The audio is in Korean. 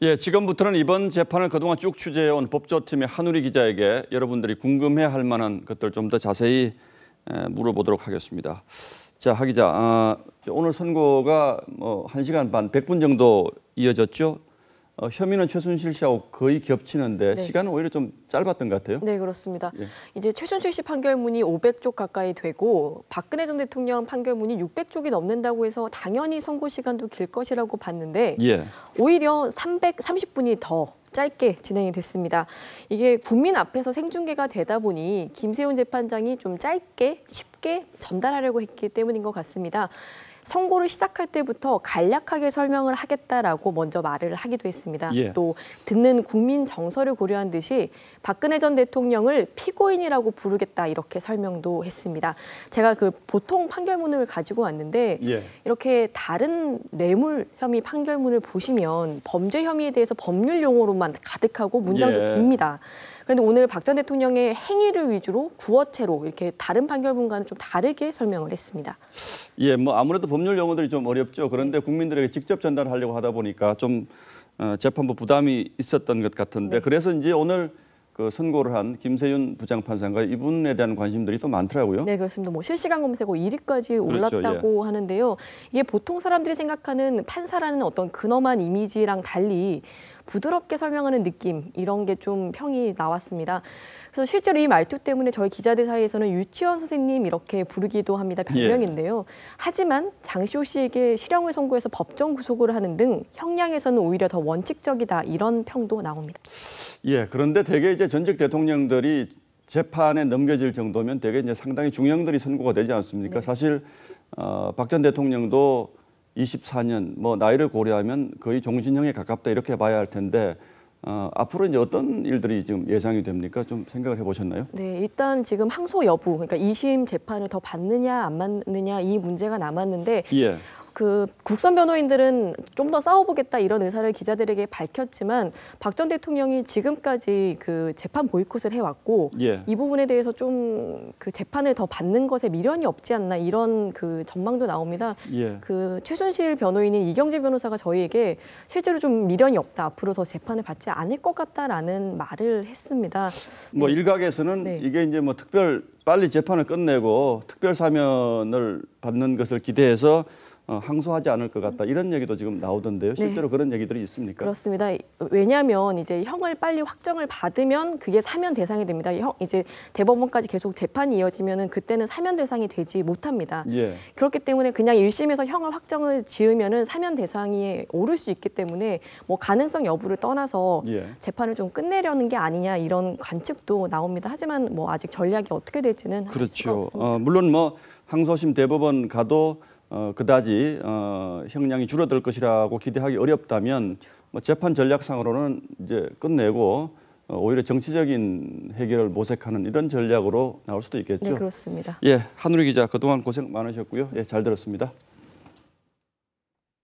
예, 지금부터는 이번 재판을 그동안 쭉 취재해온 법조팀의 한우리 기자에게 여러분들이 궁금해할 만한 것들 좀 더 자세히 물어보도록 하겠습니다. 자, 하 기자, 오늘 선고가 뭐 1시간 반, 100분 정도 이어졌죠? 혐의는 최순실 씨하고 거의 겹치는데 네. 시간은 오히려 좀 짧았던 것 같아요. 네, 그렇습니다. 예. 이제 최순실 씨 판결문이 500쪽 가까이 되고 박근혜 전 대통령 판결문이 600쪽이 넘는다고 해서 당연히 선고 시간도 길 것이라고 봤는데 예. 오히려 330분이 더 짧게 진행이 됐습니다. 이게 국민 앞에서 생중계가 되다 보니 김세훈 재판장이 좀 짧게 쉽게 전달하려고 했기 때문인 것 같습니다. 선고를 시작할 때부터 간략하게 설명을 하겠다라고 먼저 말을 하기도 했습니다. 예. 또 듣는 국민 정서를 고려한 듯이 박근혜 전 대통령을 피고인이라고 부르겠다 이렇게 설명도 했습니다. 제가 그 보통 판결문을 가지고 왔는데 예. 이렇게 다른 뇌물 혐의 판결문을 보시면 범죄 혐의에 대해서 법률 용어로만 가득하고 문장도 예. 깁니다. 그런데 오늘 박 전 대통령의 행위를 위주로 구어체로 이렇게 다른 판결문과는 좀 다르게 설명을 했습니다. 예, 뭐 아무래도 법률 용어들이 좀 어렵죠. 그런데 국민들에게 직접 전달하려고 하다 보니까 좀 재판부 부담이 있었던 것 같은데 네. 그래서 이제 오늘 그 선고를 한 김세윤 부장판사가 이분에 대한 관심들이 또 많더라고요. 네, 그렇습니다. 뭐 실시간 검색어 1위까지 그렇죠, 올랐다고 하는데요. 이게 보통 사람들이 생각하는 판사라는 어떤 근엄한 이미지랑 달리 부드럽게 설명하는 느낌, 이런 게 좀 평이 나왔습니다. 그래서 실제로 이 말투 때문에 저희 기자들 사이에서는 유치원 선생님 이렇게 부르기도 합니다. 별명인데요. 하지만 장시호 씨에게 실형을 선고해서 법정 구속을 하는 등 형량에서는 오히려 더 원칙적이다, 이런 평도 나옵니다. 예, 그런데 대개 이제 전직 대통령들이 재판에 넘겨질 정도면 대개 이제 상당히 중형들이 선고가 되지 않습니까? 네. 사실 박 전 대통령도 24년 뭐 나이를 고려하면 거의 종신형에 가깝다 이렇게 봐야 할 텐데 앞으로 이제 어떤 일들이 지금 예상이 됩니까? 좀 생각을 해보셨나요? 네, 일단 지금 항소 여부, 그러니까 2심 재판을 더 받느냐 안 받느냐 이 문제가 남았는데 예. 그 국선 변호인들은 좀 더 싸워보겠다 이런 의사를 기자들에게 밝혔지만 박 전 대통령이 지금까지 그 재판 보이콧을 해왔고 예. 이 부분에 대해서 좀 그 재판을 더 받는 것에 미련이 없지 않나, 이런 그 전망도 나옵니다. 예. 그 최순실 변호인인 이경재 변호사가 저희에게 실제로 좀 미련이 없다, 앞으로 더 재판을 받지 않을 것 같다라는 말을 했습니다. 뭐 일각에서는 네. 이게 이제 뭐 빨리 재판을 끝내고 특별 사면을 받는 것을 기대해서 항소하지 않을 것 같다, 이런 얘기도 지금 나오던데요. 실제로 그런 얘기들이 있습니까? 그렇습니다. 왜냐하면 이제 형을 빨리 확정을 받으면 그게 사면 대상이 됩니다. 이제 대법원까지 계속 재판이 이어지면은 그때는 사면 대상이 되지 못합니다. 예. 그렇기 때문에 그냥 1심에서 형을 확정을 지으면은 사면 대상에 오를 수 있기 때문에 뭐 가능성 여부를 떠나서 예. 재판을 좀 끝내려는 게 아니냐, 이런 관측도 나옵니다. 하지만 뭐 아직 전략이 어떻게 될지는 알 수가 그렇죠. 없습니다. 물론 뭐 항소심 대법원 가도 그다지 형량이 줄어들 것이라고 기대하기 어렵다면 뭐 재판 전략상으로는 이제 끝내고 오히려 정치적인 해결을 모색하는 이런 전략으로 나올 수도 있겠죠. 네, 그렇습니다. 예, 한우리 기자 그동안 고생 많으셨고요. 예, 잘 들었습니다.